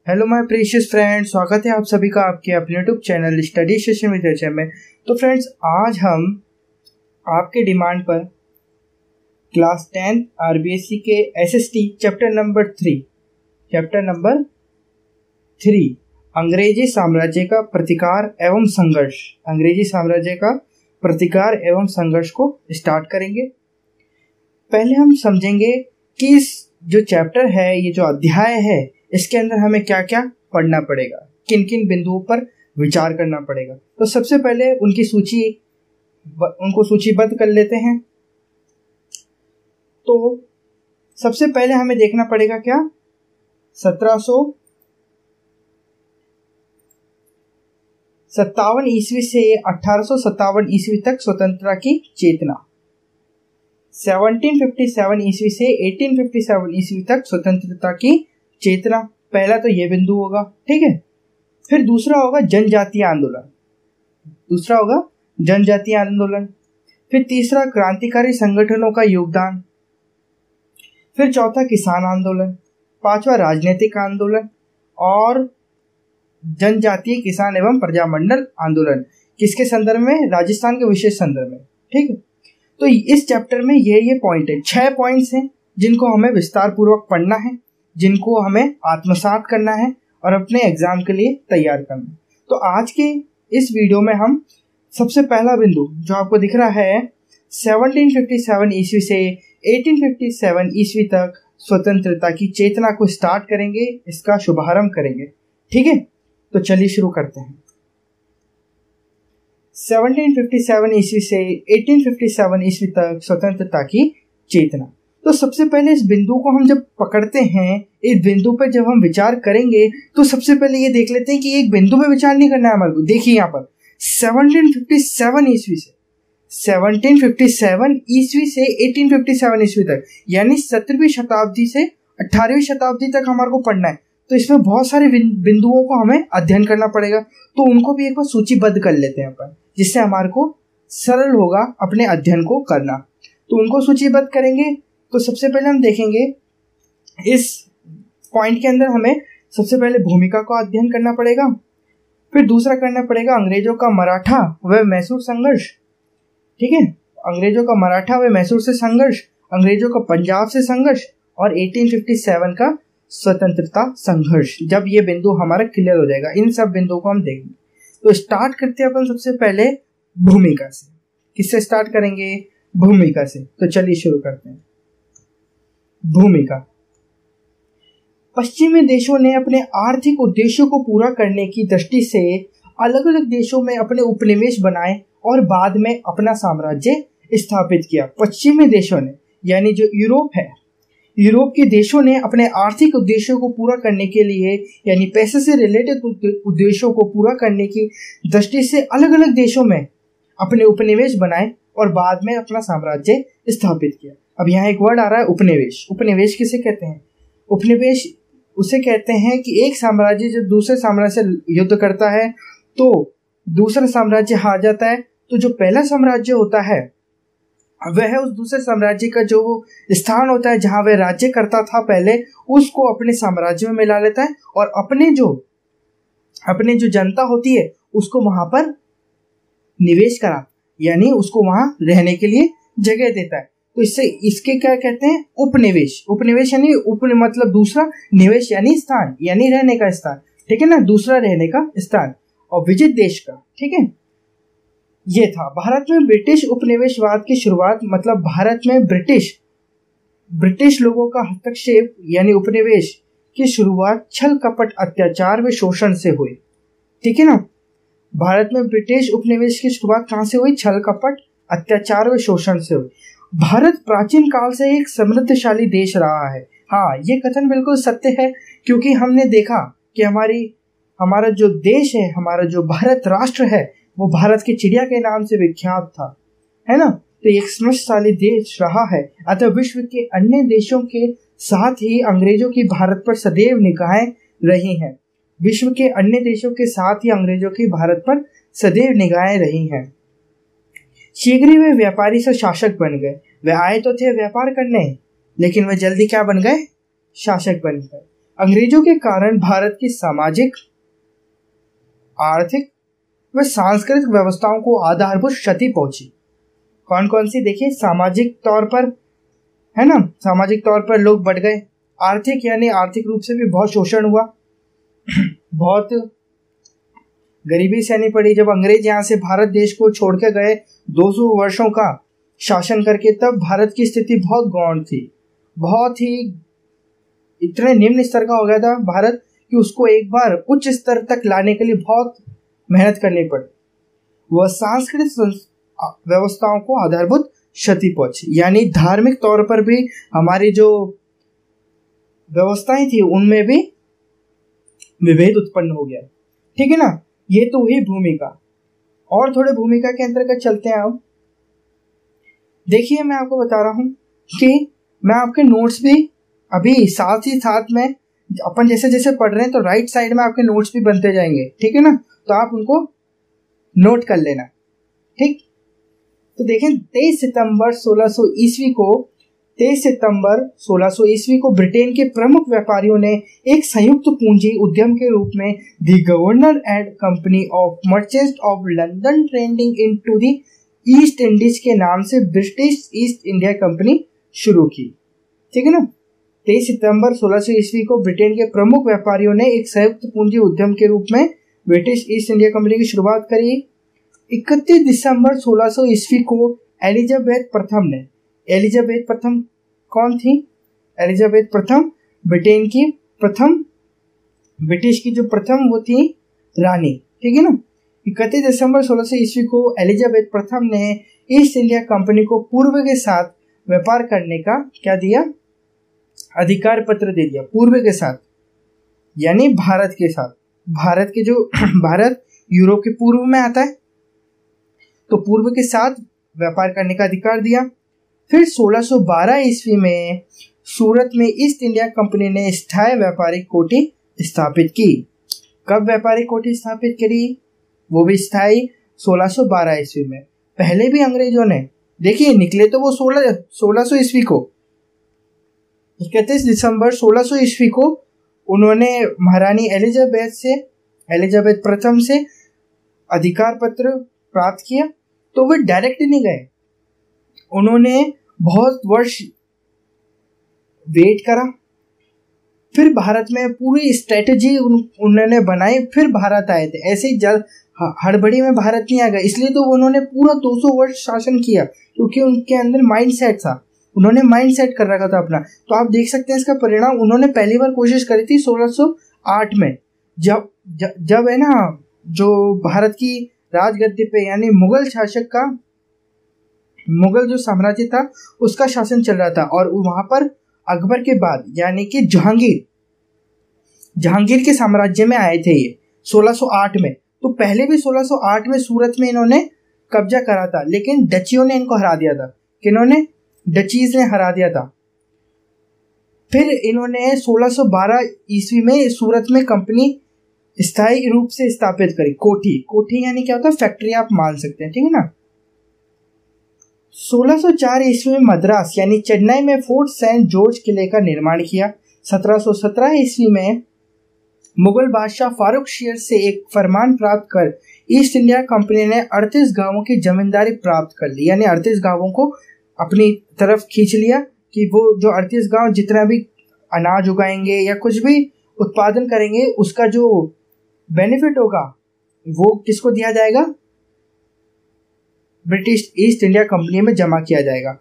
Hello my precious friends, स्वागत है आप सभी का आपके अपने YouTube channel study session with HM में। तो फ्रेंड्स, आज हम आपके डिमांड पर क्लास 10 आरबीएससी के एसएसटी चैप्टर नंबर 3 अंग्रेजी साम्राज्य का प्रतिकार एवं संघर्ष, अंग्रेजी साम्राज्य का प्रतिकार एवं संघर्ष को स्टार्ट करेंगे। पहले हम समझेंगे कि इस जो चैप्टर है, ये जो अध्याय है, इसके अंदर हमें क्या क्या पढ़ना पड़ेगा, किन किन बिंदुओं पर विचार करना पड़ेगा। तो सबसे पहले उनको सूचीबद्ध कर लेते हैं। तो सबसे पहले हमें देखना पड़ेगा क्या, 1757 ईस्वी से 1857 ईस्वी तक स्वतंत्रता की चेतना, 1757 ईस्वी से 1857 ईस्वी तक स्वतंत्रता की चेतना। पहला तो ये बिंदु होगा, ठीक है। फिर दूसरा होगा जनजातीय आंदोलन, फिर तीसरा क्रांतिकारी संगठनों का योगदान, फिर चौथा किसान आंदोलन, पांचवा राजनीतिक आंदोलन और जनजातीय किसान एवं प्रजामंडल आंदोलन। किसके संदर्भ में? राजस्थान के विशेष संदर्भ में, ठीक है। तो इस चैप्टर में ये पॉइंट है, 6 पॉइंट्स हैं जिनको हमें विस्तार पूर्वक पढ़ना है, जिनको हमें आत्मसात करना है और अपने एग्जाम के लिए तैयार करना है। तो आज के इस वीडियो में हम सबसे पहला बिंदु जो आपको दिख रहा है, 1757 ईस्वी से 1857 ईस्वी तक स्वतंत्रता की चेतना को स्टार्ट करेंगे, इसका शुभारंभ करेंगे, ठीक है। तो चलिए शुरू करते हैं। 1757 ईस्वी से 1857 ईस्वी तक स्वतंत्रता की चेतना। तो सबसे पहले इस बिंदु को हम जब पकड़ते हैं, इस बिंदु पर जब हम विचार करेंगे, तो सबसे पहले ये देख लेते हैं कि एक बिंदु पे विचार नहीं करना है हमारे को। देखिए यहाँ पर 1757 ईस्वी से 1857 ईस्वी तक, यानी 17वीं शताब्दी से 18वीं शताब्दी तक हमारे को पढ़ना है। तो इसमें बहुत सारे बिंदुओं को हमें अध्ययन करना पड़ेगा, तो उनको भी एक बार सूचीबद्ध कर लेते हैं अपन, जिससे हमारे को सरल होगा अपने अध्ययन को करना। तो उनको सूचीबद्ध करेंगे। तो सबसे पहले हम देखेंगे इस पॉइंट के अंदर हमें सबसे पहले भूमिका को अध्ययन करना पड़ेगा, फिर दूसरा करना पड़ेगा अंग्रेजों का मराठा व मैसूर संघर्ष, ठीक है। अंग्रेजों का मराठा व मैसूर से संघर्ष, अंग्रेजों का पंजाब से संघर्ष और 1857 का स्वतंत्रता संघर्ष। जब ये बिंदु हमारा क्लियर हो जाएगा, इन सब बिंदुओं को हम देखेंगे। तो स्टार्ट करते हैं अपन सबसे पहले भूमिका से। किससे स्टार्ट करेंगे? भूमिका से। तो चलिए शुरू करते हैं। भूमिका। पश्चिमी देशों ने अपने आर्थिक उद्देश्यों को पूरा करने की दृष्टि से अलग अलग देशों में अपने उपनिवेश बनाए और बाद में अपना साम्राज्य स्थापित किया। पश्चिमी देशों ने, यानी जो यूरोप है, यूरोप के देशों ने अपने आर्थिक उद्देश्यों को पूरा करने के लिए, यानी पैसे से रिलेटेड उद्देश्यों को पूरा करने की दृष्टि से अलग अलग देशों में अपने उपनिवेश बनाए और बाद में अपना साम्राज्य स्थापित किया। अब यहाँ एक वर्ड आ रहा है, उपनिवेश। उपनिवेश किसे कहते हैं? उपनिवेश उसे कहते हैं कि एक साम्राज्य जब दूसरे साम्राज्य से युद्ध करता है तो दूसरा साम्राज्य हार जाता है, तो जो पहला साम्राज्य होता है वह उस दूसरे साम्राज्य का जो स्थान होता है जहां वह राज्य करता था पहले, उसको अपने साम्राज्य में मिला लेता है और अपने जो जनता होती है उसको वहां पर निवेश करा, यानी उसको वहां रहने के लिए जगह देता है। तो इसके क्या कहते हैं? उपनिवेश। उपनिवेश यानी मतलब दूसरा, निवेश यानी स्थान, यानी रहने का स्थान, ठीक है ना, दूसरा रहने का स्थान और विजित देश का, ठीक है। ये था भारत में ब्रिटिश उपनिवेशवाद की शुरुआत, मतलब भारत में ब्रिटिश लोगों का हस्तक्षेप यानी उपनिवेश की शुरुआत छल कपट अत्याचार व शोषण से हुई, ठीक है ना। भारत में ब्रिटिश उपनिवेश की शुरुआत कहां से हुई? छल कपट अत्याचार व शोषण से हुई। भारत प्राचीन काल से एक समृद्धशाली देश रहा है। हाँ, ये कथन बिल्कुल सत्य है, क्योंकि हमने देखा कि हमारा जो देश है, हमारा जो भारत राष्ट्र है, वो भारत की चिड़िया के नाम से विख्यात था, है ना। तो एक समृद्धशाली देश रहा है। अतः विश्व के अन्य देशों के साथ ही अंग्रेजों की भारत पर सदैव निगाहें रही हैं। विश्व के अन्य देशों के साथ ही अंग्रेजों की भारत पर सदैव निगाहें रही हैं। शीघ्र ही वे व्यापारी से शासक बन गए। वे आए तो थे व्यापार करने, लेकिन वे जल्दी क्या बन गए? शासक बन गए। अंग्रेजों के कारण भारत की सामाजिक, आर्थिक व सांस्कृतिक व्यवस्थाओं को आधारभूत क्षति पहुंची। कौन कौन सी? देखिए, सामाजिक तौर पर है ना, सामाजिक तौर पर लोग बढ़ गए। आर्थिक यानी आर्थिक रूप से भी बहुत शोषण हुआ, बहुत गरीबी सहनी पड़ी। जब अंग्रेज यहाँ से भारत देश को छोड़ के गए 200 वर्षों का शासन करके, तब भारत की स्थिति बहुत गौण थी, बहुत ही इतने निम्न स्तर का हो गया था भारत कि उसको एक बार उच्च स्तर तक लाने के लिए बहुत मेहनत करनी पड़ी। वह सांस्कृतिक व्यवस्थाओं को आधारभूत क्षति पहुंची, यानी धार्मिक तौर पर भी हमारी जो व्यवस्थाएं थी उनमें भी विभेद उत्पन्न हो गया। ठीक है ना, ये तो हुई भूमिका। और थोड़े भूमिका के अंतर्गत चलते हैं। अब देखिए, मैं आपको बता रहा हूं कि मैं आपके नोट्स भी अभी साथ ही साथ में अपन जैसे जैसे पढ़ रहे हैं तो राइट साइड में आपके नोट्स भी बनते जाएंगे। ठीक है ना, तो आप उनको नोट कर लेना। ठीक, तो देखें 23 सितंबर 1600 ईस्वी को ब्रिटेन के प्रमुख व्यापारियों ने एक संयुक्त पूंजी उद्यम के रूप में the governor and company of merchants of London trading into the east Indies के नाम से ब्रिटिश ईस्ट इंडिया कंपनी शुरू की। ठीक है ना, 23 सितंबर 1600 ईस्वी को ब्रिटेन के प्रमुख व्यापारियों ने एक संयुक्त पूंजी उद्यम के रूप में ब्रिटिश ईस्ट इंडिया कंपनी की शुरुआत करी। 31 दिसंबर 1600 ईस्वी को एलिजाबेथ प्रथम ने, एलिजाबेथ प्रथम कौन थी? एलिजाबेथ प्रथम ब्रिटेन की प्रथम, ब्रिटिश की जो प्रथम वो थी रानी। ठीक है ना, 31 दिसंबर 1600 ईस्वी को एलिजाबेथ प्रथम ने ईस्ट इंडिया कंपनी को पूर्व के साथ व्यापार करने का क्या दिया? अधिकार पत्र दे दिया। पूर्व के साथ यानी भारत के साथ, भारत के जो भारत यूरोप के पूर्व में आता है, तो पूर्व के साथ व्यापार करने का अधिकार दिया। फिर 1612 ईस्वी में सूरत में ईस्ट इंडिया कंपनी ने स्थायी व्यापारिक कोठी स्थापित की। कब व्यापारिक कोठी स्थापित करी? वो भी स्थायी 1612 ईस्वी में। पहले भी अंग्रेजों ने, देखिए निकले तो वो 1600 ईस्वी को, 31 दिसंबर 1600 ईस्वी को उन्होंने महारानी एलिजाबेथ प्रथम से अधिकार पत्र प्राप्त किया। तो वे डायरेक्ट नहीं गए, उन्होंने बहुत वर्ष वेट करा, फिर भारत में पूरी स्ट्रेटेजी उन्होंने बनाई, फिर भारत आए थे। ऐसे ही हड़बड़ी में भारत नहीं आ गए, इसलिए तो उन्होंने पूरा 200 वर्ष शासन किया, क्योंकि उनके अंदर माइंड सेट था, उन्होंने माइंड सेट कर रखा था अपना। तो आप देख सकते हैं इसका परिणाम। उन्होंने पहली बार कोशिश करी थी 1608 में, जब है ना जो भारत की राजगद्दी पे यानी मुगल शासक का, मुगल जो साम्राज्य था उसका शासन चल रहा था, और वहां पर अकबर के बाद यानी कि जहांगीर के साम्राज्य में आए थे ये 1608 में। तो पहले भी 1608 में सूरत में इन्होंने कब्जा करा था, लेकिन डचियों ने इनको हरा दिया था। किन्होंने? डचीज ने हरा दिया था। फिर इन्होंने 1612 ईस्वी में सूरत में कंपनी स्थायी रूप से स्थापित करी। कोठी यानी क्या होता है? फैक्ट्री आप मान सकते हैं। ठीक है ना। 1604 ईस्वी में मद्रास यानी चेन्नई में फोर्ट सेंट जॉर्ज किले का निर्माण किया। 1717 ईस्वी में मुगल बादशाह फारूक शेर से एक फरमान प्राप्त कर ईस्ट इंडिया कंपनी ने 38 गांवों की जमींदारी प्राप्त कर ली, यानी 38 गांवों को अपनी तरफ खींच लिया कि वो जो 38 गांव जितना भी अनाज उगाएंगे या कुछ भी उत्पादन करेंगे उसका जो बेनिफिट होगा वो किसको दिया जाएगा? ब्रिटिश ईस्ट इंडिया कंपनी में जमा किया जाएगा।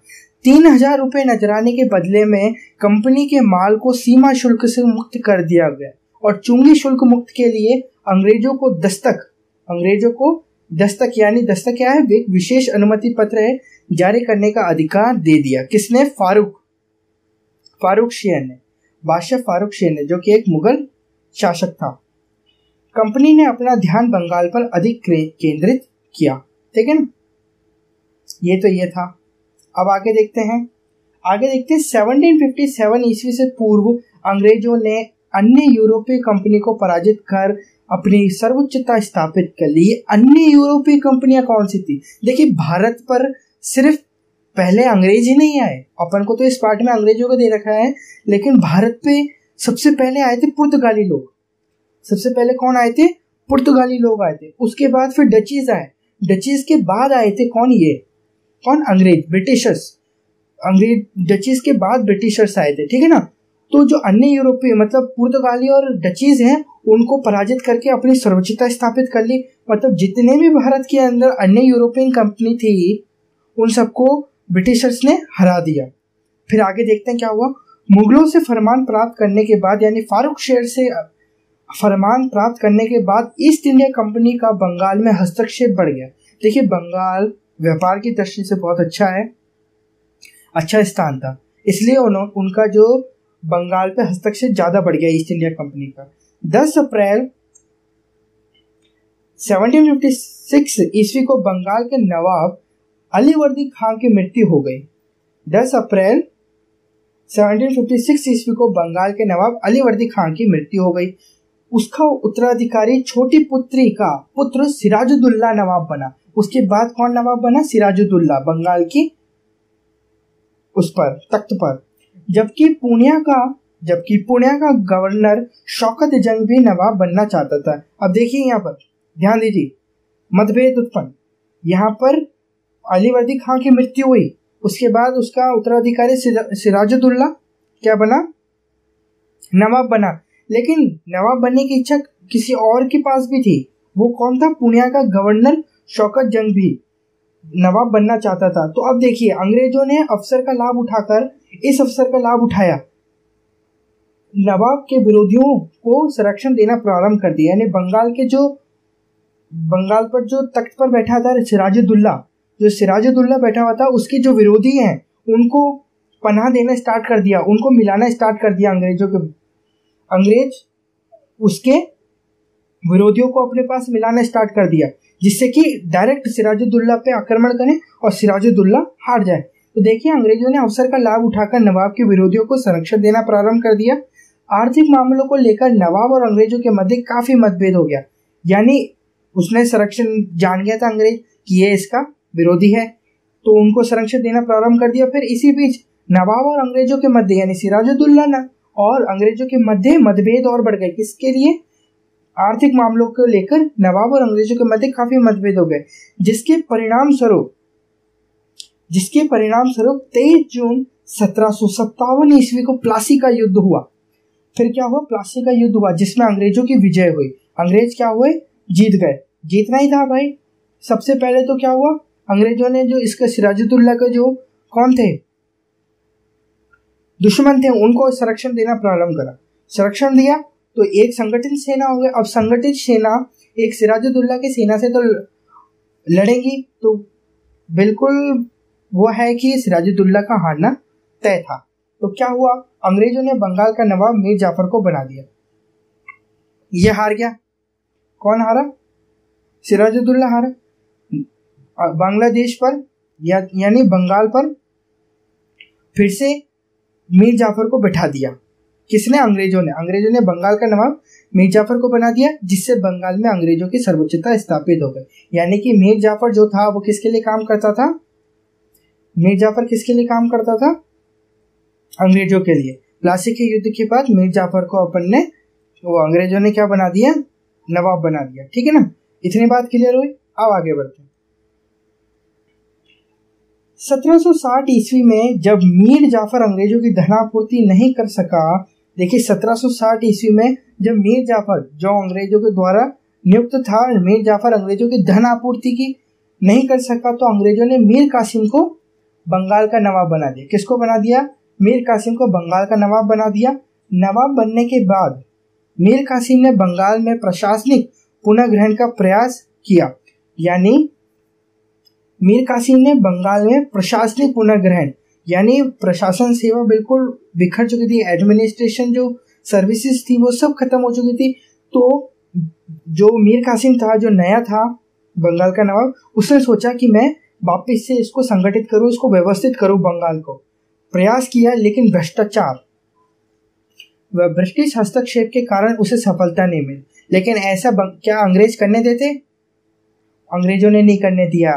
3000 रुपये नजराने के बदले में कंपनी के माल को सीमा शुल्क से मुक्त कर दिया गया, और चुंगी शुल्क मुक्त के लिए अंग्रेजों को दस्तक यानी दस्तक क्या है? एक विशेष अनुमति पत्र है, जारी करने का अधिकार दे दिया। किसने? फारूक शेर ने, बादशाह फारूक शेर ने, जो कि एक मुगल शासक था। कंपनी ने अपना ध्यान बंगाल पर अधिक केंद्रित किया। ठीक है ना, ये था। अब आगे देखते हैं 1757 ईस्वी से पूर्व अंग्रेजों ने अन्य यूरोपीय कंपनी को पराजित कर अपनी सर्वोच्चता स्थापित कर ली। अन्य यूरोपीय कंपनियां कौन सी थी? देखिए, भारत पर सिर्फ पहले अंग्रेज ही नहीं आए, अपन को तो इस पार्ट में अंग्रेजों को दे रखा है, लेकिन भारत पे सबसे पहले आए थे पुर्तगाली लोग। सबसे पहले कौन आए थे? पुर्तगाली लोग आए थे। उसके बाद फिर डचीज आए। डचीज के बाद आए थे कौन? कौन? अंग्रेज, ब्रिटिशर्स। अंग्रेज, डचीज के बाद ब्रिटिशर्स आए थे, ठीक है ना। तो जो अन्य यूरोपीय मतलब पुर्तगाली और डचीज हैं उनको पराजित करके अपनी सर्वोच्चता स्थापित कर ली। मतलब जितने भी भारत के अंदर अन्य यूरोपियन कंपनी थी उन सबको ब्रिटिशर्स ने हरा दिया। फिर आगे देखते हैं क्या हुआ। मुगलों से फरमान प्राप्त करने के बाद, यानी फारूक शेर से फरमान प्राप्त करने के बाद ईस्ट इंडिया कंपनी का बंगाल में हस्तक्षेप बढ़ गया। देखिए, बंगाल व्यापार की दृष्टि से बहुत अच्छा है, अच्छा स्थान था, इसलिए उनका जो बंगाल पे हस्तक्षेप ज्यादा बढ़ गया ईस्ट इंडिया कंपनी का। 10 अप्रैल 1756 ईस्वी को बंगाल के नवाब अलीवर्दी खान की मृत्यु हो गई। 10 अप्रैल 1756 ईस्वी को बंगाल के नवाब अलीवर्दी खान की मृत्यु हो गई। उसका उत्तराधिकारी छोटी पुत्री का पुत्र सिराजुद्दौला नवाब बना। उसके बाद कौन नवाब बना? सिराजुद्दौला, बंगाल की उस पर तख्त पर। जबकि पूर्णिया का गवर्नर शौकत जंग भी नवाब बनना चाहता था। अब देखिए, यहाँ पर ध्यान दीजिए, मतभेद उत्पन्न। यहाँ पर अलीवर्दी खान की मृत्यु हुई, उसके बाद उसका उत्तराधिकारी सिराजुद्दौला क्या बना? नवाब बना। लेकिन नवाब बनने की इच्छा किसी और के पास भी थी। वो कौन था? पूर्णिया का गवर्नर शौकत जंग भी नवाब बनना चाहता था। तो अब देखिए, अंग्रेजों ने अवसर का लाभ उठाकर इस अवसर का लाभ उठाया, नवाब के विरोधियों को संरक्षण देना प्रारंभ कर दिया। यानी बंगाल पर जो तख्त पर बैठा था सिराजुद्दौला बैठा हुआ था, उसके जो विरोधी हैं उनको पनाह देना स्टार्ट कर दिया, उनको मिलाना स्टार्ट कर दिया अंग्रेज उसके विरोधियों को अपने पास मिलाना स्टार्ट कर दिया, जिससे कि डायरेक्ट सिराजुद्दौला पे आक्रमण करें और सिराजुद्दौला हार जाए। तो देखिए, अंग्रेजों ने अवसर का लाभ उठाकर नवाब के विरोधियों को संरक्षण देना प्रारंभ कर दिया। आर्थिक मामलों को लेकर नवाब और अंग्रेजों के मध्य काफी मतभेद हो गया। यानी उसने संरक्षण जान गया था अंग्रेज कि ये इसका विरोधी है, तो उनको संरक्षण देना प्रारंभ कर दिया। फिर इसी बीच नवाब और अंग्रेजों के मध्य, यानी सिराजुद्दौला और अंग्रेजों के मध्य मतभेद और बढ़ गए। किसके लिए? आर्थिक मामलों को लेकर नवाब और अंग्रेजों के मध्य काफी मतभेद हो गए, जिसके परिणाम स्वरूप 23 जून 1757 ईस्वी को प्लासी का युद्ध हुआ। फिर क्या हुआ? प्लासी का युद्ध हुआ, जिसमें अंग्रेजों की विजय हुई। अंग्रेज क्या हुए? जीत गए। जीतना ही था भाई। सबसे पहले तो क्या हुआ? अंग्रेजों ने जो इसका सिराजुद्दौला का जो कौन थे दुश्मन थे, उनको संरक्षण देना प्रारंभ करा। संरक्षण दिया तो एक संगठित सेना हो गई। अब संगठित सेना एक सिराजुद्दौला की सेना से तो लड़ेंगी, तो बिल्कुल वो है कि सिराजुद्दौला का हारना तय था। तो क्या हुआ? अंग्रेजों ने बंगाल का नवाब मीर जाफर को बना दिया। ये हार गया। कौन हारा? सिराजुद्दौला हारा। बांग्लादेश पर यानी बंगाल पर फिर से मीर जाफर को बैठा दिया। किसने? अंग्रेजों ने बंगाल का नवाब मीर जाफर को बना दिया, जिससे बंगाल में अंग्रेजों की सर्वोच्चता स्थापित हो गई। यानी कि मीर जाफर जो था वो किसके लिए काम करता था? मीर जाफर किसके लिए काम करता था? अंग्रेजों के लिए। प्लासी के युद्ध के बाद मीर जाफर को अंग्रेजों ने क्या बना दिया? नवाब बना दिया। ठीक है ना, इतनी बात क्लियर हुई। अब आगे बढ़ते हैं। 1760 ईस्वी में जब मीर जाफर अंग्रेजों की धनापूर्ति नहीं कर सका, देखिए 1760 ईस्वी में जब मीर जाफर जो अंग्रेजों के द्वारा नियुक्त था, मीर जाफर अंग्रेजों की धन आपूर्ति की नहीं कर सका, तो अंग्रेजों ने मीर कासिम को बंगाल का नवाब बना दिया। किसको बना दिया? मीर कासिम को बंगाल का नवाब बना दिया। नवाब बनने के बाद मीर कासिम ने बंगाल में प्रशासनिक पुनः ग्रहण का प्रयास किया। यानी मीर कासिम ने बंगाल में प्रशासनिक पुनः ग्रहण, यानी प्रशासन सेवा बिल्कुल बिखर चुकी थी, एडमिनिस्ट्रेशन जो सर्विसेज थी वो सब खत्म हो चुकी थी। तो जो मीर कासिम था, जो नया था बंगाल का नवाब, उसने सोचा कि मैं वापस से इसको संगठित करूं, इसको व्यवस्थित करूं बंगाल को। प्रयास किया, लेकिन भ्रष्टाचार व ब्रिटिश हस्तक्षेप के कारण उसे सफलता नहीं मिली। लेकिन ऐसा क्या अंग्रेज करने देते? अंग्रेजों ने नहीं करने दिया,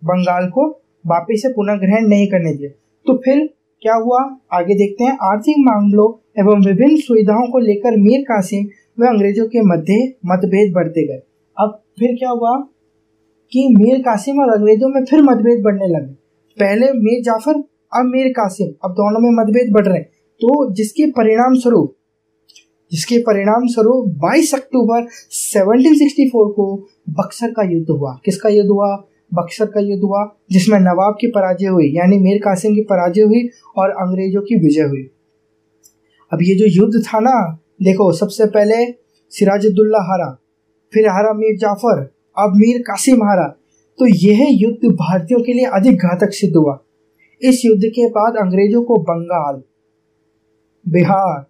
बंगाल को वापस से पुनः ग्रहण नहीं करने दिया। तो फिर क्या हुआ आगे देखते हैं। आर्थिक मामलों एवं विभिन्न सुविधाओं को लेकर मीर कासिम व अंग्रेजों के मध्य मतभेद बढ़ते गए। अब फिर क्या हुआ कि मीर कासिम और अंग्रेजों में फिर मतभेद बढ़ने लगे। पहले मीर जाफर, अब मीर कासिम, अब दोनों में मतभेद बढ़ रहे हैं। तो जिसके परिणाम स्वरूप 22 अक्टूबर 1764 को बक्सर का युद्ध हुआ। किसका युद्ध हुआ? बक्सर का युद्ध हुआ, जिसमें नवाब की पराजय हुई, यानी मीर कासिम की पराजय हुई और अंग्रेजों की विजय हुई। अब ये जो युद्ध था ना, देखो सबसे पहले सिराजुद्दौला हारा, फिर हारा मीर जाफर, अब मीर कासिम हारा। तो यह युद्ध भारतीयों के लिए अधिक घातक सिद्ध हुआ। इस युद्ध के बाद अंग्रेजों को बंगाल, बिहार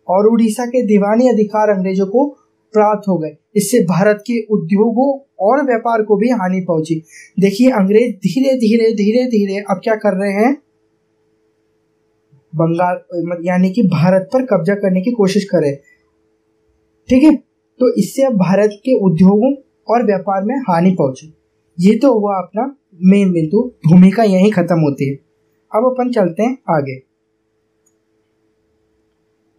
और उड़ीसा के दीवानी अधिकार अंग्रेजों को प्राप्त हो गए। इससे भारत के उद्योगों और व्यापार को भी हानि पहुंची। देखिए अंग्रेज धीरे धीरे अब क्या कर रहे हैं, बंगाल यानी कि भारत पर कब्जा करने की कोशिश कर रहे हैं। ठीक है, तो इससे अब भारत के उद्योगों और व्यापार में हानि पहुंची। ये तो हुआ अपना मेन बिंदु, भूमिका यहीं खत्म होती है। अब अपन चलते हैं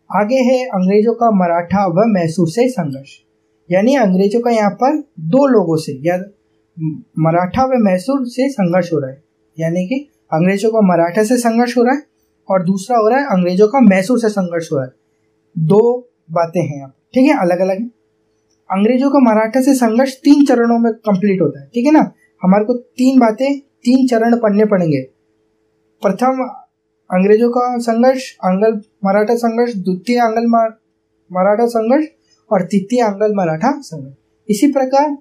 आगे है अंग्रेजों का मराठा व मैसूर से संघर्ष। यानी अंग्रेजों का यहाँ पर दो लोगों से, या मराठा व मैसूर से संघर्ष हो रहा है। यानी कि अंग्रेजों का मराठा से संघर्ष हो रहा है और दूसरा हो रहा है अंग्रेजों का मैसूर से संघर्ष हो रहा है। दो बातें हैं यहाँ, ठीक है, अलग अलग। अंग्रेजों का मराठा से संघर्ष 3 चरणों में कंप्लीट होता है, ठीक है ना। हमारे को 3 चरण पढ़ने पड़ेंगे। प्रथम अंग्रेजों का संघर्ष, अंग्ल मराठा संघर्ष, द्वितीय अंग्ल मराठा संघर्ष और तृतीय अंग्ल मराठा संघर्ष। इसी प्रकार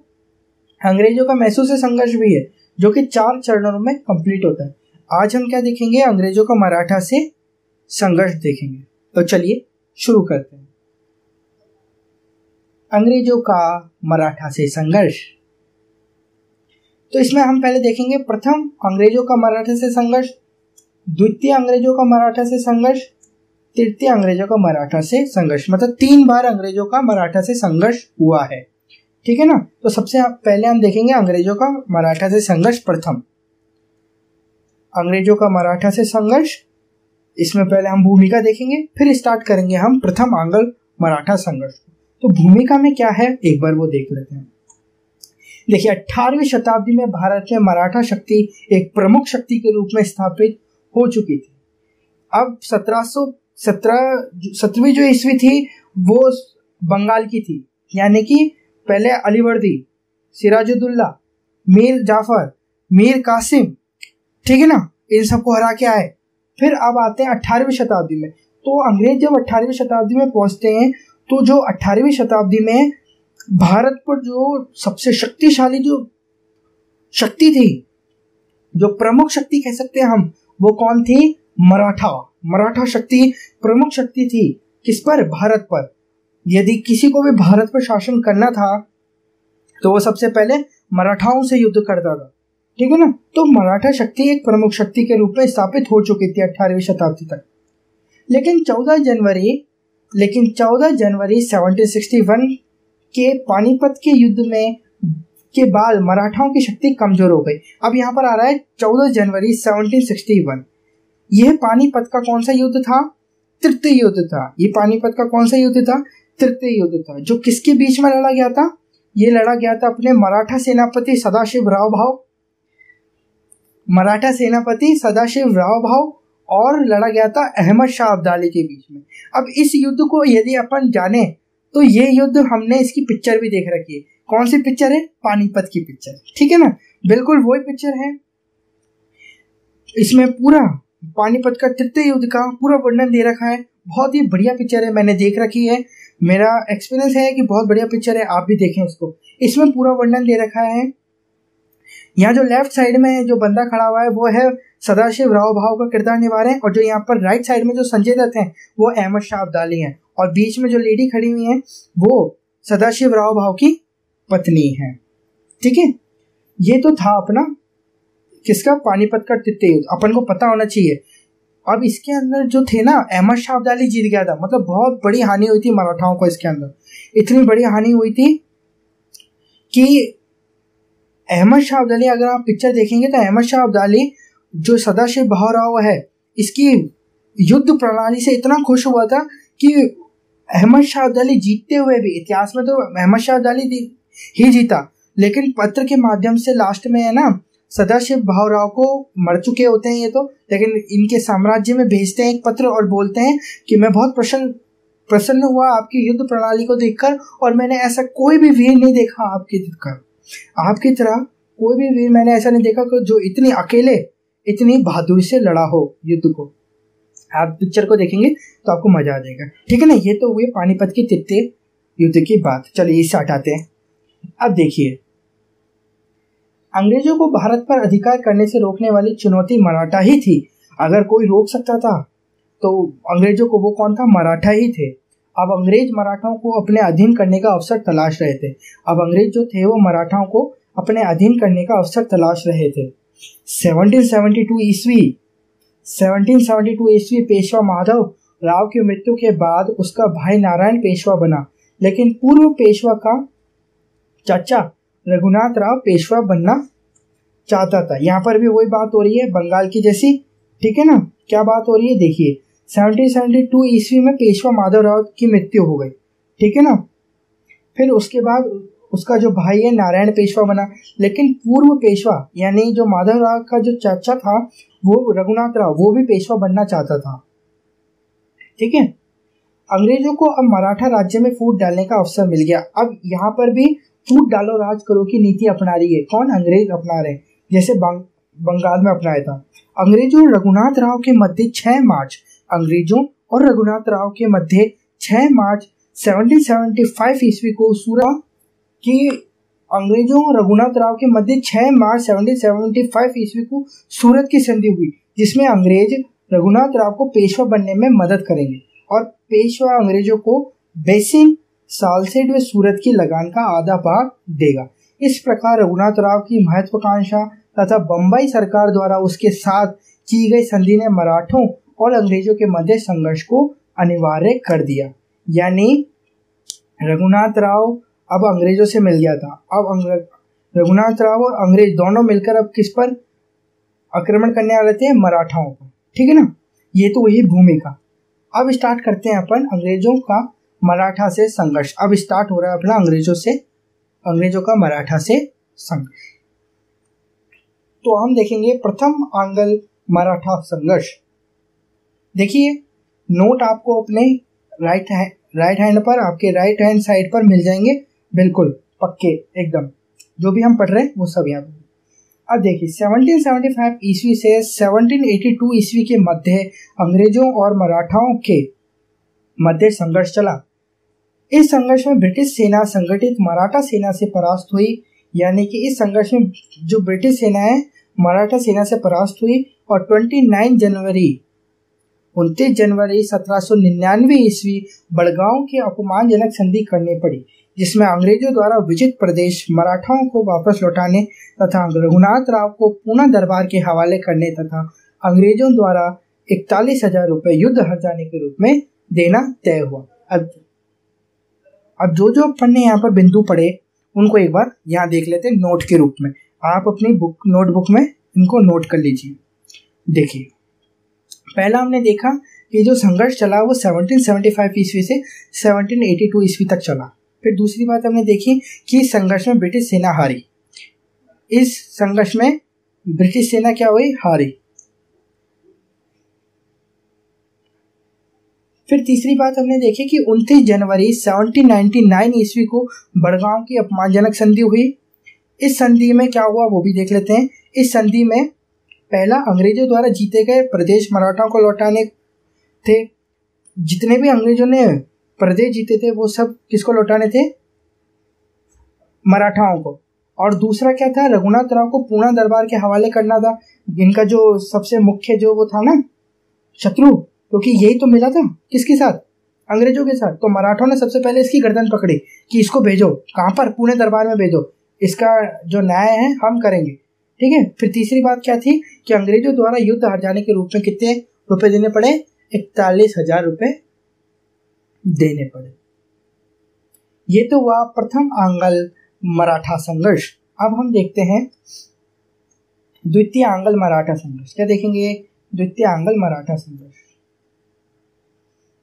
अंग्रेजों का मैसूर से संघर्ष भी है, जो कि 4 चरणों में कंप्लीट होता है। आज हम क्या देखेंगे? अंग्रेजों का मराठा से संघर्ष देखेंगे। तो चलिए शुरू करते हैं। अंग्रेजों का मराठा से संघर्ष। तो इसमें हम पहले देखेंगे प्रथम अंग्रेजों का मराठा से संघर्ष, द्वितीय अंग्रेजों का मराठा से संघर्ष, तृतीय अंग्रेजों का मराठा से संघर्ष। मतलब 3 बार अंग्रेजों का मराठा से संघर्ष हुआ है, ठीक है ना। तो सबसे पहले हम देखेंगे अंग्रेजों का मराठा से संघर्ष। प्रथम अंग्रेजों का मराठा से संघर्ष, इसमें पहले हम भूमिका देखेंगे, फिर स्टार्ट करेंगे हम प्रथम अंग्ल मराठा संघर्ष। तो भूमिका में क्या है एक बार वो देख लेते हैं। देखिए 18वीं शताब्दी में भारत में मराठा शक्ति एक प्रमुख शक्ति के रूप में स्थापित हो चुकी थी। अब 1717वीं जो ईस्वी थी वो बंगाल की थी, यानी कि पहले अलीवर्दी, सिराजुद्दौला, मीर जाफर, मीर कासिम, ठीक है ना, इन सबको हरा के आए। फिर अब आते हैं 18वीं शताब्दी में। तो अंग्रेज जब 18वीं शताब्दी में पहुंचते हैं, तो जो 18वीं शताब्दी में भारत पर जो सबसे शक्तिशाली जो शक्ति थी, जो प्रमुख शक्ति कह सकते हैं हम, वो कौन थी? मराठा शक्ति प्रमुख शक्ति थी। किस पर? भारत पर। यदि किसी को भी भारत पर शासन करना था तो वो सबसे पहले मराठाओं से युद्ध करता था, ठीक है ना। तो मराठा शक्ति एक प्रमुख शक्ति के रूप में स्थापित हो चुकी थी 18वीं शताब्दी तक। लेकिन 14 जनवरी 1761 के पानीपत के युद्ध में के बाद मराठाओं की शक्ति कमजोर हो गई। अब यहाँ पर आ रहा है 14 जनवरी 1761। यह पानीपत का कौन सा युद्ध था? तृतीय युद्ध था। ये पानीपत का कौन सा युद्ध था? तृतीय युद्ध था। जो किसके बीच में लड़ा गया था? ये लड़ा गया था अपने मराठा सेनापति सदाशिव राव भाव और लड़ा गया था अहमद शाह अब्दाली के बीच में। अब इस युद्ध को यदि अपन जाने तो ये युद्ध हमने इसकी पिक्चर भी देख रखी है। कौन सी पिक्चर है? पानीपत की पिक्चर, ठीक है ना, बिल्कुल वही पिक्चर है। इसमें पूरा पानीपत का तृतीय युद्ध का पूरा वर्णन दे रखा है। बहुत ही बढ़िया पिक्चर है, मैंने देख रखी है, मेरा एक्सपीरियंस है कि बहुत बढ़िया पिक्चर है, आप भी देखें इसको। इसमें पूरा वर्णन दे रखा है। यहाँ जो लेफ्ट साइड में जो बंदा खड़ा हुआ है वो है सदाशिव राव भाव का किरदार निभा रहे हैं, और जो यहाँ पर राइट साइड में जो संजय दत्त हैं वो अहमद शाह अब्दाली हैं, और बीच में जो लेडी खड़ी हुई है वो सदाशिव राव भाव की पत्नी है, ठीक है। ये तो था अपना किसका? पानीपत का तृतीय युद्ध, अपन को पता होना चाहिए। अब इसके अंदर जो थे ना, अहमद शाह अब्दाली जीत गया था। मतलब बहुत बड़ी हानि हुई थी मराठाओं को इसके अंदर। इतनी बड़ी हानि हुई थी कि अहमद शाह अब्दाली, अगर आप पिक्चर देखेंगे तो अहमद शाह अब्दाली जो सदाशिव भावराव है, इसकी युद्ध प्रणाली से इतना खुश हुआ था कि अहमद शाह अब्दाली जीतते हुए भी, इतिहास में तो अहमद शाह अब्दाली ही जीता, लेकिन पत्र के माध्यम से लास्ट में है ना सदाशिव भावराव को, मर चुके होते हैं ये तो, लेकिन इनके साम्राज्य में भेजते हैं एक पत्र और बोलते हैं कि मैं बहुत प्रसन्न हुआ आपकी युद्ध प्रणाली को देखकर, और मैंने ऐसा कोई भी वीर नहीं देखा आपकी तरह कोई भी वीर मैंने ऐसा नहीं देखा जो इतनी अकेले इतनी बहादुरी से लड़ा हो युद्ध को। आप पिक्चर को देखेंगे तो आपको मजा आ जाएगा, ठीक है ना। ये तो हुई पानीपत की तृतीय युद्ध की बात। चलिए इससे हटाते हैं। अब देखिए, अंग्रेजों को भारत पर अधिकार करने से रोकने वाली चुनौती मराठा ही थी। अगर कोई रोक सकता था तो अंग्रेजों को वो कौन था? मराठा ही थे। अब अंग्रेज मराठाओं को अपने अधीन करने का अवसर तलाश रहे थे। अब अंग्रेज जो थे वो मराठाओं को अपने अधीन करने का अवसर तलाश रहे थे। 1772 ईस्वी पेशवा माधव राव की मृत्यु के बाद उसका भाई नारायण पेशवा बना, लेकिन पूर्व पेशवा का चाचा रघुनाथ राव पेशवा बनना चाहता था। यहाँ पर भी वही बात हो रही है बंगाल की जैसी, ठीक है ना। क्या बात हो रही है देखिए, 1772 ईस्वी में पेशवा माधव राव की मृत्यु हो गई, ठीक है ना। फिर उसके बाद उसका जो भाई है नारायण पेशवा बना, लेकिन पूर्व पेशवा यानी जो माधव राव का जो चाचा था वो रघुनाथ राव, वो भी पेशवा बनना चाहता था, ठीक है। अंग्रेजों को अब मराठा राज्य में फूट डालने का अवसर मिल गया। अब यहाँ पर भी फूट डालो राज करो की नीति अपना रही है। कौन? अंग्रेज अपना रहे, जैसे बंगाल में अपनाया था। अंग्रेजों और रघुनाथ राव के मध्य 6 मार्च 1775 ईस्वी को सूरत की अंग्रेजों और रघुनाथ राव के मध्य 6 मार्च 1775 ईस्वी को सूरत की संधि हुई, जिसमें अंग्रेज रघुनाथ राव को पेशवा बनने में मदद करेंगे और पेशवा अंग्रेजों को बेसिन सालसेट व सूरत की लगान का आधा भाग देगा। इस प्रकार रघुनाथ राव की महत्वाकांक्षा तथा बम्बई सरकार द्वारा उसके साथ की गई संधि ने मराठों और अंग्रेजों के मध्य संघर्ष को अनिवार्य कर दिया। यानी रघुनाथ राव अब अंग्रेजों से मिल गया था। अब रघुनाथ राव और अंग्रेज दोनों मिलकर अब किस पर आक्रमण करने वाले थे? मराठाओं पर, ठीक है ना। ये तो वही भूमिका। अब स्टार्ट करते हैं अपन अंग्रेजों का मराठा से संघर्ष। अब स्टार्ट हो रहा है अपना अंग्रेजों का मराठा से संघर्ष। तो हम देखेंगे प्रथम आंग्ल मराठा संघर्ष। देखिए नोट आपको अपने राइट हैंड पर, आपके राइट हैंड साइड पर मिल जाएंगे, बिल्कुल पक्के एकदम, जो भी हम पढ़ रहे हैं वो सब यहाँ पे। अब देखिए 1775 ईस्वी से 1782 ईस्वी के मध्य अंग्रेजों और मराठाओं के मध्य संघर्ष चला। इस संघर्ष में ब्रिटिश सेना संगठित मराठा सेना से परास्त हुई। यानी कि इस संघर्ष में जो ब्रिटिश सेना है मराठा सेना से परास्त हुई और 29 जनवरी 1799 ईस्वी बड़गांव की अपमानजनक संधि करनी पड़ी, जिसमें अंग्रेजों द्वारा विजित प्रदेश मराठाओं को वापस लौटाने तथा रघुनाथ राव को पुनः दरबार के हवाले करने तथा अंग्रेजों द्वारा 41,000 रुपये युद्ध हर्जाने के रूप में देना तय हुआ। अब जो अपन ने यहाँ पर बिंदु पढ़े उनको एक बार यहाँ देख लेते हैं नोट के रूप में। आप अपनी नोटबुक में इनको नोट कर लीजिए। देखिए पहला हमने देखा कि जो संघर्ष चला वो 1775 ईस्वी से 1782 ईस्वी तक चला। फिर दूसरी बात हमने देखी कि इस संघर्ष में ब्रिटिश सेना हारी। इस संघर्ष में ब्रिटिश सेना क्या हुई? हारी। फिर तीसरी बात हमने देखी कि 29 जनवरी 1799 ईस्वी को बड़गांव की अपमानजनक संधि हुई। इस संधि में क्या हुआ वो भी देख लेते हैं। इस संधि में पहला अंग्रेजों द्वारा जीते गए प्रदेश मराठाओं को लौटाने थे। जितने भी अंग्रेजों ने प्रदेश जीते थे वो सब किसको लौटाने थे? मराठाओं को। और दूसरा क्या था? रघुनाथ राव को पूना दरबार के हवाले करना था। इनका जो सबसे मुख्य जो वो था ना शत्रु, क्योंकि यही तो मिला था किसके साथ? अंग्रेजों के साथ। तो मराठों ने सबसे पहले इसकी गर्दन पकड़ी कि इसको भेजो। कहाँ पर? पुणे दरबार में भेजो, इसका जो न्याय है हम करेंगे, ठीक है। फिर तीसरी बात क्या थी कि अंग्रेजों द्वारा युद्ध हार जाने के रूप में कितने रुपए देने पड़े? 41,000 रुपए देने पड़े। ये तो हुआ प्रथम आंग्ल मराठा संघर्ष। अब हम देखते हैं द्वितीय आंग्ल मराठा संघर्ष। क्या देखेंगे? द्वितीय आंग्ल मराठा संघर्ष।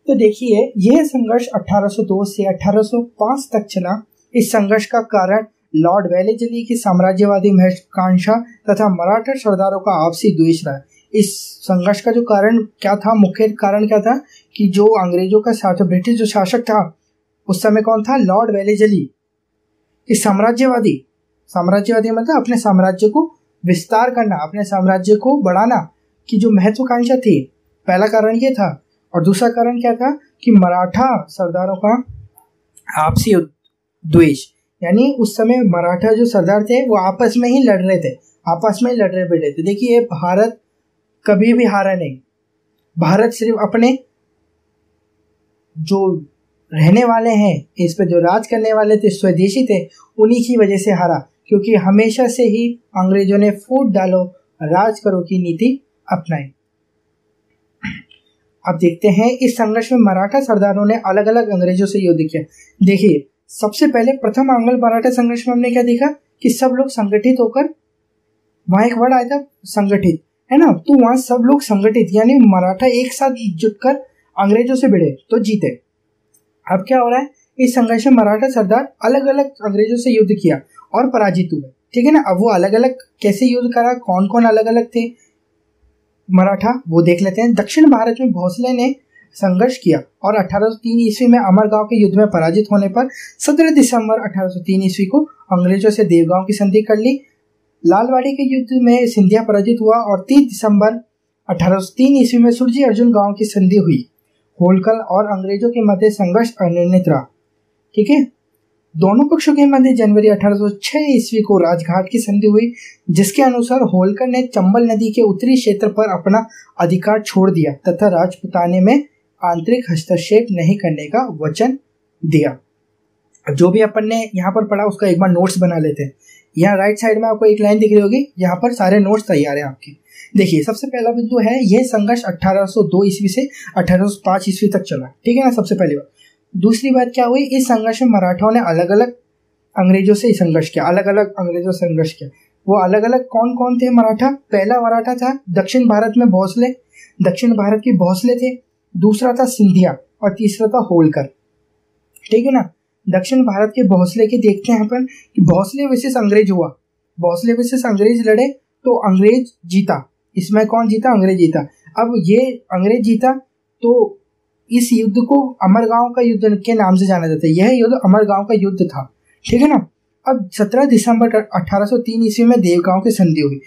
तो देखिए यह संघर्ष 1802 से 1805 तक चला। इस संघर्ष का कारण लॉर्ड वेलेस्ली की साम्राज्यवादी महत्वाकांक्षा तथा मराठा सरदारों का आपसी द्वेष रहा। इस संघर्ष का जो कारण क्या था, मुख्य कारण क्या था कि जो अंग्रेजों का साथ ब्रिटिश जो शासक था उस समय कौन था, लॉर्ड वेलेस्ली। इस साम्राज्यवादी मतलब अपने साम्राज्य को विस्तार करना, अपने साम्राज्य को बढ़ाना की जो महत्वाकांक्षा थी, पहला कारण ये था। और दूसरा कारण क्या था कि मराठा सरदारों का आपसी द्वेष, यानी उस समय मराठा जो सरदार थे वो आपस में ही लड़ रहे थे। देखिए भारत कभी भी हारा नहीं। भारत सिर्फ अपने जो रहने वाले हैं, इस पे जो राज करने वाले थे, स्वदेशी थे, उन्हीं की वजह से हारा, क्योंकि हमेशा से ही अंग्रेजों ने फूट डालो राज करो की नीति अपनाई। अब देखते हैं इस संघर्ष में मराठा सरदारों ने अलग अलग अंग्रेजों से युद्ध किया। देखिए सबसे पहले प्रथम आंग्ल मराठा संघर्ष में हमने क्या देखा कि सब लोग संगठित होकर, वहां एक वर्ड आया था संगठित, है ना, तो वहां सब लोग संगठित यानी मराठा एक साथ जुटकर अंग्रेजों से भिड़े तो जीते। अब क्या हो रहा है, इस संघर्ष में मराठा सरदार अलग अलग अंग्रेजों से युद्ध किया और पराजित हुए। ठीक है ना। अब वो अलग अलग कैसे युद्ध करा, कौन कौन अलग अलग थे मराठा, वो देख लेते हैं। दक्षिण भारत में भोसले ने संघर्ष किया और 1803 ईस्वी में अमरगांव के युद्ध में पराजित होने पर 17 दिसंबर 1803 ईस्वी को अंग्रेजों से देवगांव की संधि कर ली। लालवाड़ी के युद्ध में सिंधिया पराजित हुआ और 30 दिसंबर 1803 ईस्वी में सुरजी अर्जुन गांव की संधि हुई। होलकर और अंग्रेजों के मध्य संघर्ष अनिर्णित रहा। ठीक है। दोनों पक्षों के मध्य जनवरी 1806 ईस्वी को राजघाट की संधि हुई, जिसके अनुसार होलकर ने चंबल नदी के उत्तरी क्षेत्र पर अपना अधिकार छोड़ दिया तथा राजपुताने में आंतरिक हस्तक्षेप नहीं करने का वचन दिया। जो भी अपन ने यहाँ पर पढ़ा उसका एक बार नोट्स बना लेते हैं। यहाँ राइट साइड में आपको एक लाइन दिख रही होगी, यहाँ पर सारे नोट्स तैयार हैं आपके। देखिए सबसे पहला बिंदु है, यह संघर्ष 1802 ईस्वी से 1805 ईस्वी तक चला। ठीक है ना, सबसे पहली बात। दूसरी बात क्या हुई, इस संघर्ष में मराठाओं ने अलग अलग अंग्रेजों से संघर्ष किया, वो अलग अलग कौन कौन थे मराठा। पहला मराठा था दक्षिण भारत में भोसले, दक्षिण भारत के भोसले थे। दूसरा था सिंधिया और तीसरा था होलकर। ठीक है ना। दक्षिण भारत के भोसले के देखते हैं अपन कि भोसले वर्सेस अंग्रेज हुआ, भोसले वर्सेस अंग्रेज लड़े तो अंग्रेज जीता। इसमें कौन जीता, अंग्रेज जीता। अब ये अंग्रेज जीता तो इस युद्ध को अमरगांव का युद्ध के नाम से जाना जाता है। यह युद्ध अमरगांव का युद्ध था। ठीक है ना। अब 17 दिसंबर 1803 ईस्वी में देवगांव की संधि हुई।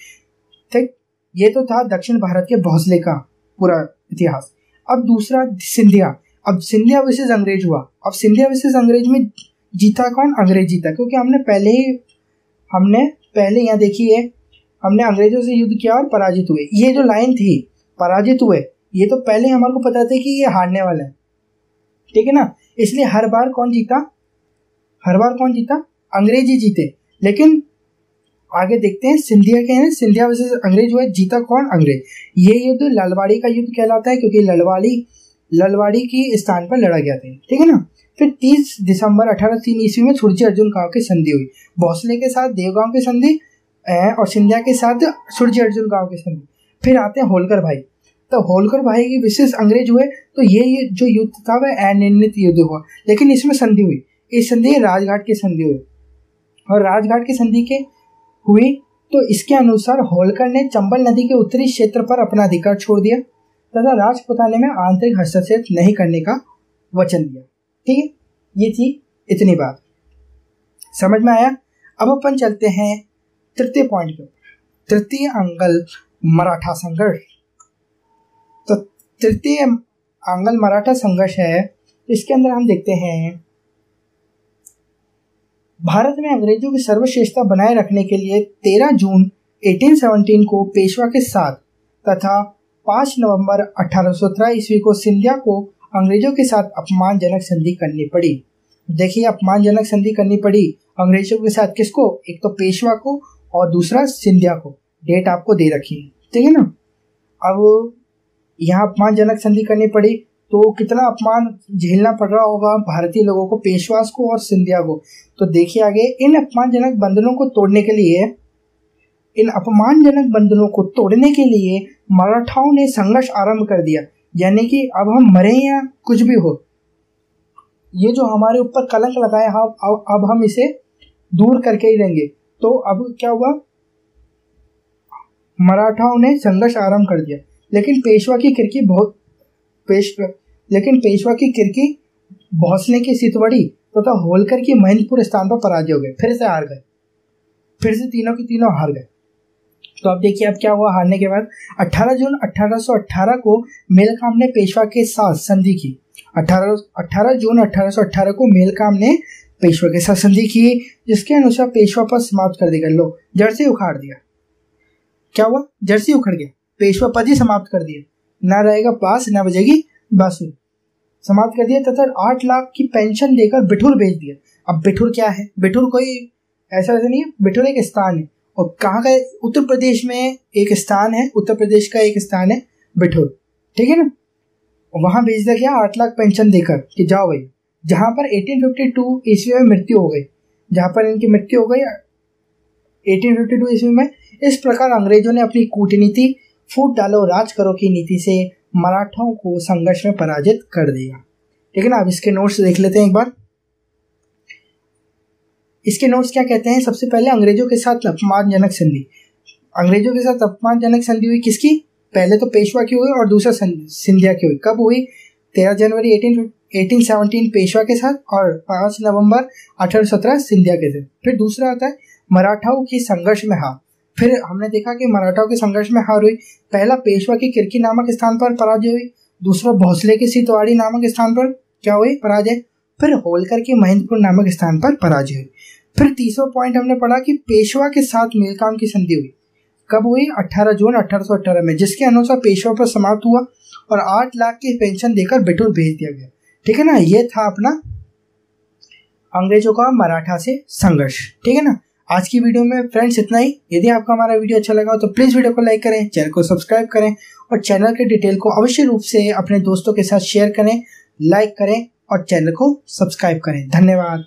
ठीक, ये तो था दक्षिण भारत के भोसले का पूरा इतिहास। अब दूसरा सिंधिया, अब सिंधिया वर्सेस अंग्रेज हुआ। अब सिंधिया वर्सेस अंग्रेज में जीता कौन, अंग्रेज जीता, क्योंकि हमने पहले यहाँ देखिए हमने अंग्रेजों से युद्ध किया और पराजित हुए। ये जो लाइन थी पराजित हुए, ये तो पहले हमारे को पता था कि ये हारने वाला है। ठीक है ना। इसलिए हर बार कौन जीता, अंग्रेज ही जीते। लेकिन आगे देखते हैं सिंधिया के हैं, सिंधिया वर्सेस अंग्रेज हुए, जीता कौन, अंग्रेज। ये युद्ध ललवाड़ी का युद्ध कहलाता है क्योंकि ललवाड़ी की स्थान पर लड़ा गया था। ठीक है ना। फिर 30 दिसंबर 1803 ईस्वी में सुरजी अर्जुन गांव की संधि हुई। भोसले के साथ देवगांव की संधि और सिंधिया के साथ सुरजी अर्जुन गांव की संधि। फिर आते हैं होलकर भाई, तो होलकर भाई की विशेष अंग्रेज हुए तो ये जो युद्ध था वह अनिर्णित युद्ध हुआ, लेकिन इसमें संधि हुई। इस संधि राजघाट की संधि हुई और राजघाट की संधि के हुई तो इसके अनुसार होलकर ने चंबल नदी के उत्तरी क्षेत्र पर अपना अधिकार छोड़ दिया तथा राजपुताने में आंतरिक हस्तक्षेप नहीं करने का वचन दिया। ठीक है, ये थी इतनी बात, समझ में आया। अब अपन चलते हैं तृतीय पॉइंट पे, तृतीय आंग्ल मराठा संघर्ष। तो तृतीय आंग्ल मराठा संघर्ष है, इसके अंदर हम देखते हैं भारत में अंग्रेजों की सर्वश्रेष्ठता बनाए रखने के लिए 13 जून 1817 को पेशवा के साथ तथा 5 नवंबर 1817 ईस्वी को सिंधिया को अंग्रेजों के साथ अपमानजनक संधि करनी पड़ी। देखिए अपमानजनक संधि करनी पड़ी अंग्रेजों के साथ, किसको, एक तो पेशवा को और दूसरा सिंधिया को। डेट आपको दे रखी है। ठीक है ना। अब यहाँ अपमानजनक संधि करनी पड़ी तो कितना अपमान झेलना पड़ रहा होगा भारतीय लोगों को, पेशवास को और सिंधिया को। तो देखिए आगे, इन अपमानजनक बंधनों को तोड़ने के लिए इन अपमानजनक बंधनों को तोड़ने के लिए मराठाओं ने संघर्ष आरंभ कर दिया। यानी कि अब हम मरे या कुछ भी हो, ये जो हमारे ऊपर कलंक लगाए अब हम इसे दूर करके ही रहेंगे। तो अब क्या हुआ, मराठाओं ने संघर्ष आरंभ कर दिया, लेकिन पेशवा की किरकी भोसले की सितवड़ी तथा होलकर की महेंद्रपुर स्थान पर पराजय हो गए, फिर से हार गए, फिर से तीनों की तीनों हार गए। तो अब देखिए अब क्या हुआ हारने के बाद। 18 जून 1818 को मेलकाम ने पेशवा के साथ संधि की। 18 जून 1818 को मेलकाम ने पेशवा के साथ संधि की, जिसके अनुसार पेशवा पर समाप्त कर देगा। लो, जर्सी उखाड़ दिया। क्या हुआ, जर्सी उखड़ गया, पेशवा पद ही समाप्त कर दिया, ना रहेगा पास ना बजेगी बांसुरी, समाप्त कर दिया तथा 8 लाख की पेंशन देकर बिठूर भेज दिया। अब बिठूर क्या है, बिठूर कोई ऐसा नहीं है, बिठूर एक स्थान है। और कहाँ का, उत्तर प्रदेश में एक स्थान है, उत्तर प्रदेश का एक स्थान है बिठूर, ठीक है ना। वहां भेज दिया गया 8 लाख पेंशन देकर कि जाओ भाई, जहां पर 1852 ईस्वी में मृत्यु हो गई, जहां पर इनकी मृत्यु हो गई 1852 ईस्वी में। इस प्रकार अंग्रेजों ने अपनी कूटनीति फूट डालो राज करो की नीति से मराठाओं को संघर्ष में पराजित कर दिया, ठीक है ना। अब इसके नोट्स देख लेते हैं एक बार। इसके नोट्स क्या कहते हैं। सबसे पहले अंग्रेजों के साथ अपमानजनक संधि। अंग्रेजों के साथ अपमानजनक संधि हुई किसकी, पहले तो पेशवा की हुई और दूसरा सिंधिया की हुई। कब हुई, 13 जनवरी 1817 पेशवा के साथ और 5 नवंबर 1817 सिंधिया के साथ। फिर दूसरा आता है मराठाओं की संघर्ष में हार। फिर हमने देखा कि मराठाओं के संघर्ष में हार हुई। पहला पेशवा की किरकी नामक स्थान पर पराजय हुई, दूसरा भोसले की सितवाड़ी नामक स्थान पर क्या हुई, पराजय। फिर होलकर की महेंद्रपुर नामक स्थान पर पराजय हुई। फिर तीसरा पॉइंट हमने पढ़ा कि पेशवा के साथ मेलकाम की संधि हुई। कब हुई, 18 जून 1818 में, जिसके अनुसार पेशवा पर समाप्त हुआ और 8 लाख की पेंशन देकर बिठूर भेज दिया गया, ठीक है ना। ये था अपना अंग्रेजों का मराठा से संघर्ष, ठीक है ना। आज की वीडियो में फ्रेंड्स इतना ही। यदि आपको हमारा वीडियो अच्छा लगा तो प्लीज़ वीडियो को लाइक करें, चैनल को सब्सक्राइब करें और चैनल के डिटेल को अवश्य रूप से अपने दोस्तों के साथ शेयर करें, लाइक करें और चैनल को सब्सक्राइब करें। धन्यवाद।